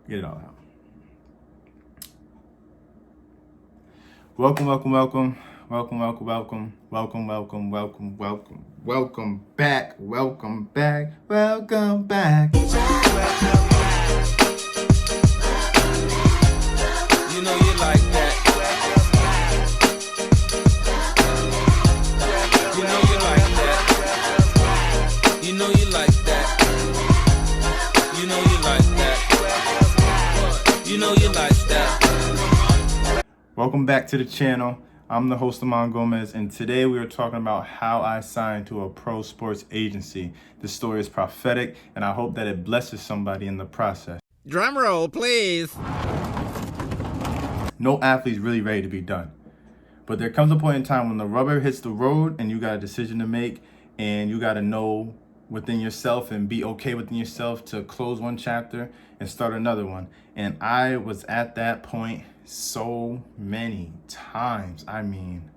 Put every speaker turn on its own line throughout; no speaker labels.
Get it all out. Welcome, welcome, welcome. Welcome, welcome, welcome. Welcome, welcome, welcome, welcome. Welcome back. Welcome back. Welcome back.
You know you like that. You know you like that. You know you like that. You know you like that. You know you like that.
Welcome back to the channel. I'm the host, Amon Gomez, and today we are talking about how I signed to a pro sports agency. This story is prophetic, and I hope that it blesses somebody in the process.
Drum roll, please.
No athlete's really ready to be done. But there comes a point in time when the rubber hits the road and you got a decision to make, and you got to know within yourself and be okay within yourself to close one chapter and start another one. And I was at that point so many times. I mean,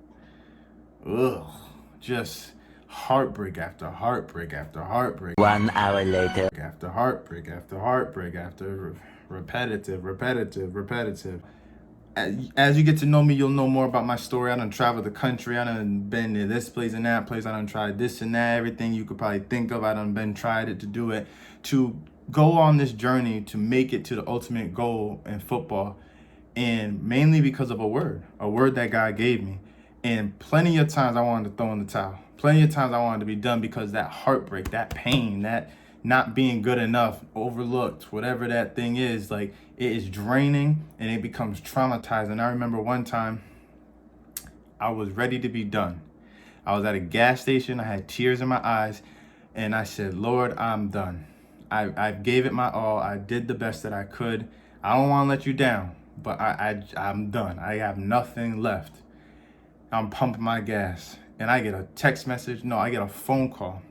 just heartbreak after heartbreak after heartbreak.
1 hour later.
After heartbreak after heartbreak after repetitive. As you get to know me, you'll know more about my story. I done traveled the country. I done been to this place and that place. I done tried this and that, everything you could probably think of. I done tried it to do it, to go on this journey to make it to the ultimate goal in football. And mainly because of a word that God gave me. And plenty of times I wanted to throw in the towel. Plenty of times I wanted to be done because that heartbreak, that pain, that not being good enough, overlooked, whatever that thing is, like, it is draining and it becomes traumatizing. I remember one time I was ready to be done. I was at a gas station. I had tears in my eyes and I said, Lord, I'm done. I gave it my all. I did the best that I could. I don't want to let you down, but I'm done. I have nothing left. I'm pumping my gas and I get a text message. No, I get a phone call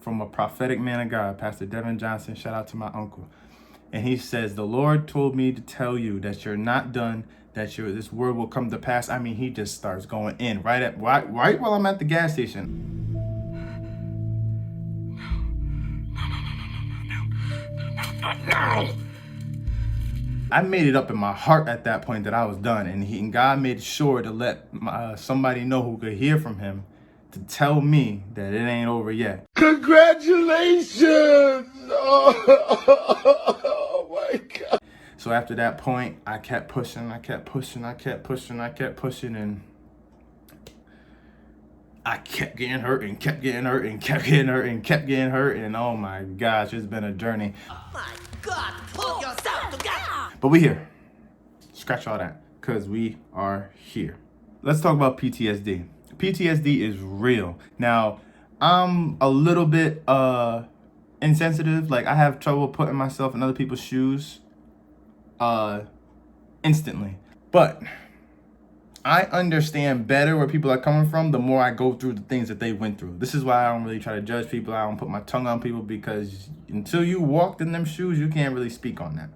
from a prophetic man of God, Pastor Devin Johnson. Shout out to my uncle. And he says, the Lord told me to tell you that you're not done, that this word will come to pass. I mean, he just starts going in right while I'm at the gas station. No. I made it up in my heart at that point that I was done. And God made sure to let somebody know who could hear from him to tell me that it ain't over yet.
Congratulations! Oh my God.
So after that point, I kept pushing, and I kept getting hurt and kept getting hurt. And oh my gosh, it's been a journey.
Oh my God, pull yourself together.
But we here. Scratch all that, because we are here. Let's talk about PTSD. PTSD is real. Now, I'm a little bit insensitive. Like, I have trouble putting myself in other people's shoes instantly. But I understand better where people are coming from the more I go through the things that they went through. This is why I don't really try to judge people. I don't put my tongue on people, because until you walked in them shoes, you can't really speak on that.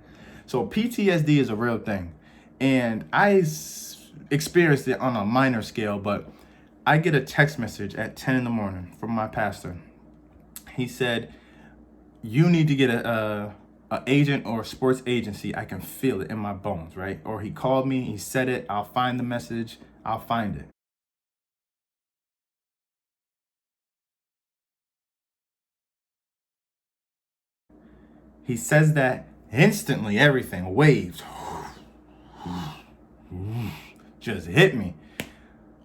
So PTSD is a real thing. And I experienced it on a minor scale, but I get a text message at 10 in the morning from my pastor. He said, you need to get a agent or a sports agency. I can feel it in my bones, right? Or he called me, he said it, I'll find the message, I'll find it. He says that instantly, everything, waves, just hit me.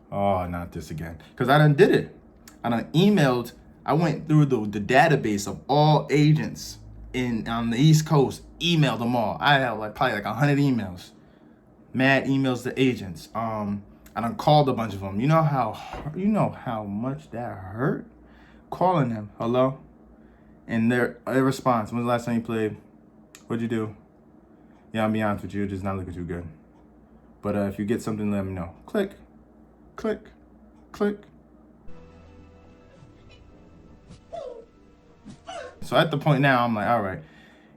Oh, not this again. Because I done did it. I done emailed, I went through the database of all agents on the East Coast, emailed them all. I had probably 100 emails. Mad emails to agents. I done called a bunch of them. You know how much that hurt? Calling them, hello? And their response, when's the last time you played? What'd you do? Yeah, I'll be honest with you, it does not look too good. But if you get something, let me know. Click, click, click. So at the point now, I'm like, all right,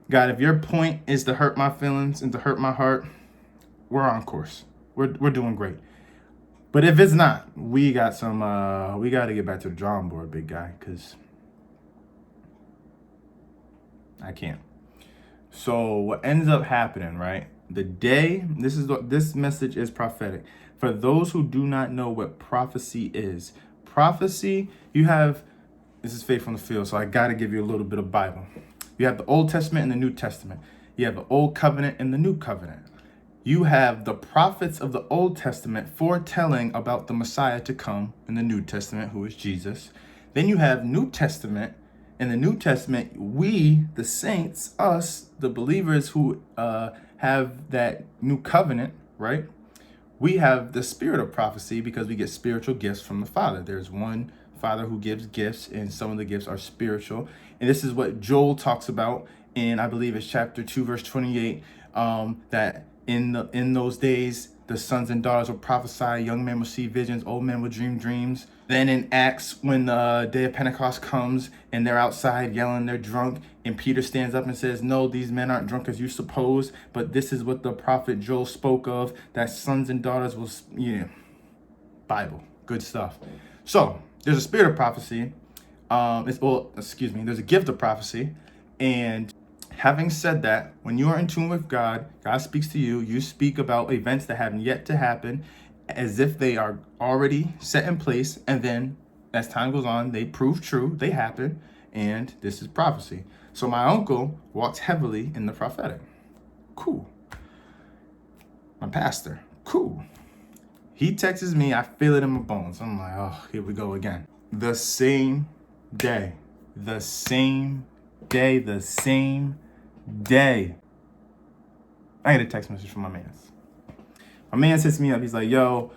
God, if your point is to hurt my feelings and to hurt my heart, we're on course. We're doing great. But if it's not, we got to get back to the drawing board, big guy, because I can't. So what ends up happening, right? This message is prophetic. For those who do not know what prophecy is, this is faith from the field, so I got to give you a little bit of Bible. You have the Old Testament and the New Testament. You have the Old Covenant and the New Covenant. You have the prophets of the Old Testament foretelling about the Messiah to come in the New Testament, who is Jesus. Then you have New Testament. In the New Testament, we, the saints, us, the believers who have that new covenant, right? We have the spirit of prophecy because we get spiritual gifts from the Father. There's one Father who gives gifts, and some of the gifts are spiritual. And this is what Joel talks about in, I believe it's chapter 2, verse 28, that in those days, the sons and daughters will prophesy, young men will see visions, old men will dream dreams. Then in Acts, when the day of Pentecost comes and they're outside yelling, they're drunk, and Peter stands up and says, no, these men aren't drunk as you suppose, but this is what the prophet Joel spoke of, that sons and daughters will, Bible, good stuff. So there's a spirit of prophecy. There's a gift of prophecy. And having said that, when you are in tune with God, God speaks to you, you speak about events that have yet to happen as if they are already set in place. And then as time goes on, they prove true, they happen. And this is prophecy. So my uncle walks heavily in the prophetic. Cool. My pastor. Cool. He texts me, I feel it in my bones. I'm like, oh, here we go again. The same day. I get a text message from my mans. My man hits me up. He's like, yo,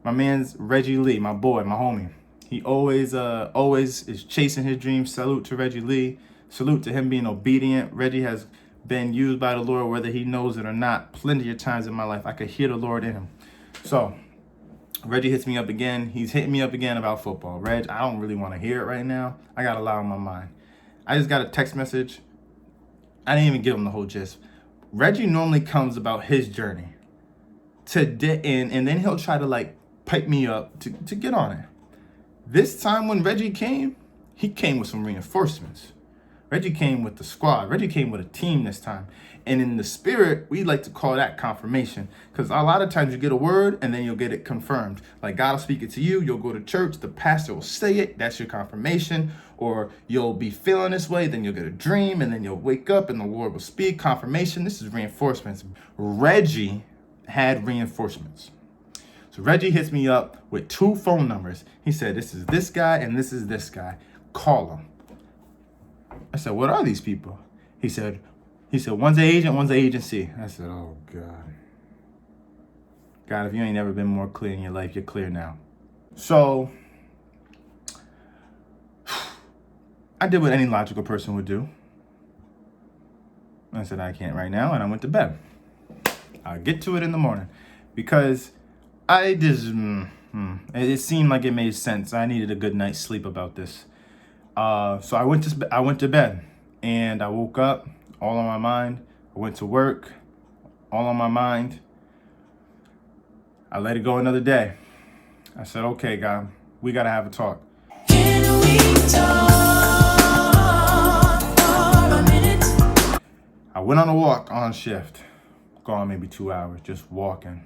my man's Reggie Lee, my boy, my homie. He always is chasing his dreams. Salute to Reggie Lee. Salute to him being obedient. Reggie has been used by the Lord, whether he knows it or not. Plenty of times in my life, I could hear the Lord in him. So Reggie hits me up again. He's hitting me up again about football. Reg, I don't really want to hear it right now. I got a lot on my mind. I just got a text message. I didn't even give him the whole gist. Reggie normally comes about his journey and then he'll try to pipe me up to get on it. This time when Reggie came, he came with some reinforcements. Reggie came with the squad. Reggie came with a team this time. And in the spirit, we like to call that confirmation. Because a lot of times you get a word and then you'll get it confirmed. Like God will speak it to you. You'll go to church. The pastor will say it. That's your confirmation. Or you'll be feeling this way. Then you'll get a dream. And then you'll wake up and the Lord will speak. Confirmation. This is reinforcements. Reggie had reinforcements. So Reggie hits me up with 2 phone numbers. He said, this is this guy and this is this guy. Call them. I said, what are these people? He said, one's an agent, one's an agency. I said, oh, God. God, if you ain't never been more clear in your life, you're clear now. So I did what any logical person would do. I said, I can't right now, and I went to bed. I'll get to it in the morning because it seemed like it made sense. I needed a good night's sleep about this. So I went to bed and I woke up, all on my mind. I went to work, all on my mind. I let it go another day. I said, okay, God, we got to have a talk.
Can we talk for a minute?
I went on a walk on shift, gone maybe 2 hours, just walking.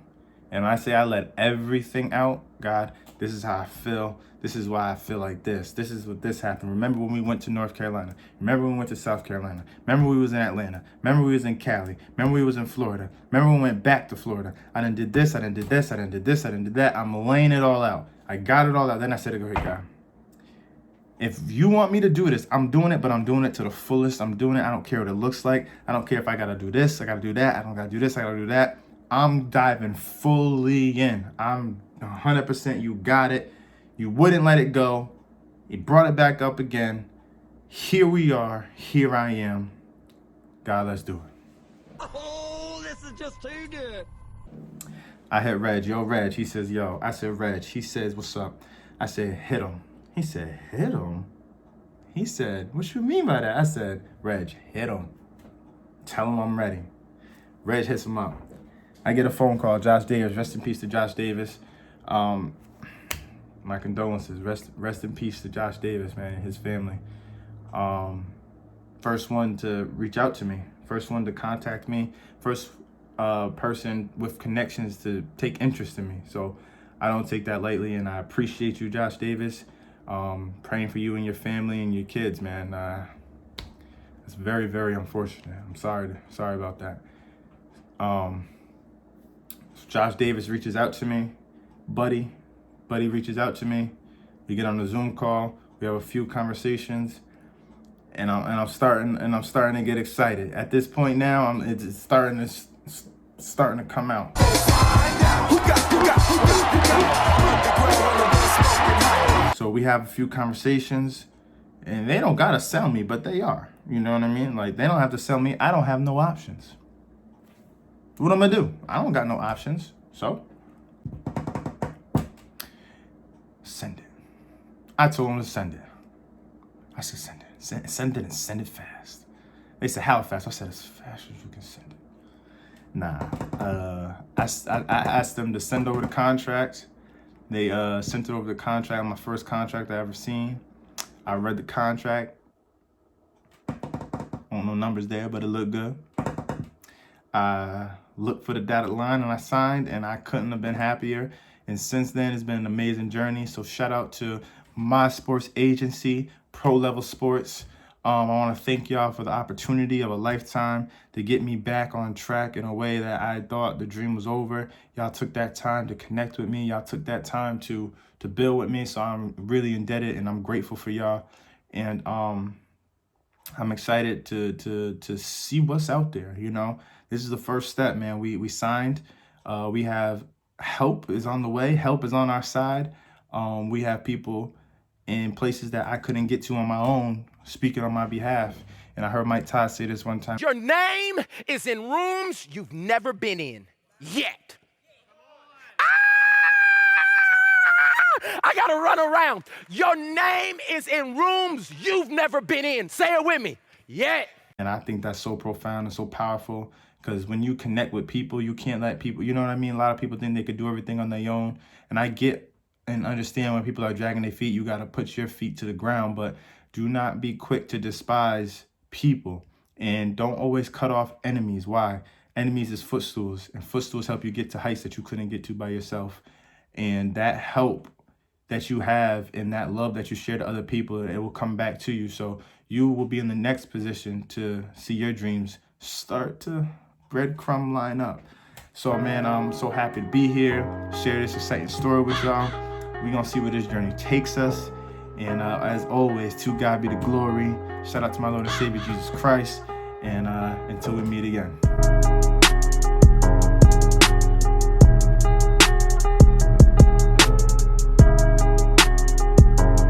And when I say I let everything out, God, this is how I feel. This is why I feel like this. This is what this happened. Remember when we went to North Carolina? Remember when we went to South Carolina? Remember we was in Atlanta? Remember we was in Cali? Remember we was in Florida? Remember when we went back to Florida? I done did this, I done did this, I done did this, I done did that. I'm laying it all out. I got it all out. Then I said, okay, God, if you want me to do this, I'm doing it, but I'm doing it to the fullest. I'm doing it. I don't care what it looks like. I don't care if I got to do this, I got to do that. I don't got to do this, I got to do that. I'm diving fully in. I'm 100%. You got it. You wouldn't let it go. You brought it back up again. Here we are. Here I am. God, let's do it.
Oh, this is just too good.
I hit Reg. Yo, Reg. He says, yo. I said, Reg. He says, what's up? I said, hit him. He said, hit him? He said, what you mean by that? I said, Reg, hit him. Tell him I'm ready. Reg hits him up. I get a phone call. Josh Davis. Rest in peace to Josh Davis. My condolences. Rest in peace to Josh Davis, man, and his family. First one to reach out to me. First one to contact me. First person with connections to take interest in me. So I don't take that lightly, and I appreciate you, Josh Davis. Praying for you and your family and your kids, man. It's very, very unfortunate. I'm sorry about that. Josh Davis reaches out to me. Buddy reaches out to me. We get on the Zoom call. We have a few conversations, and I'm starting to get excited. At this point now, it's starting to come out. So we have a few conversations, and they don't gotta sell me, but they are. You know what I mean? Like, they don't have to sell me. I don't have no options. What am I gonna do? I don't got no options. So send it. I told them to send it. I said, send it. Send it and send it fast. They said, how fast? I said, as fast as you can send it. Nah. I asked them to send over the contract. They sent it over the contract, my first contract I ever seen. I read the contract. No numbers there, but it looked good. I looked for the dotted line and I signed, and I couldn't have been happier. And since then, it's been an amazing journey. So shout out to my sports agency, Pro Level Sports. I want to thank y'all for the opportunity of a lifetime to get me back on track in a way that I thought the dream was over. Y'all took that time to connect with me. Y'all took that time to build with me. So I'm really indebted, and I'm grateful for y'all. And I'm excited to see what's out there. You know, this is the first step, man. We signed. We have help is on the way. Help is on our side. We have people in places that I couldn't get to on my own speaking on my behalf. And I heard Mike Todd say this one time.
Your name is in rooms you've never been in yet. I gotta run around. Your name is in rooms you've never been in. Say it with me. Yet.
And I think that's so profound and so powerful, because when you connect with people, you can't let people, you know what I mean? A lot of people think they could do everything on their own. And I get and understand when people are dragging their feet, you got to put your feet to the ground, but do not be quick to despise people, and don't always cut off enemies. Why? Enemies is footstools, and footstools help you get to heights that you couldn't get to by yourself. And that help that you have and that love that you share to other people, it will come back to you. So you will be in the next position to see your dreams start to breadcrumb line up. So man, I'm so happy to be here, share this exciting story with y'all. We're gonna see where this journey takes us. And as always, to God be the glory. Shout out to my Lord and Savior, Jesus Christ. And until we meet again.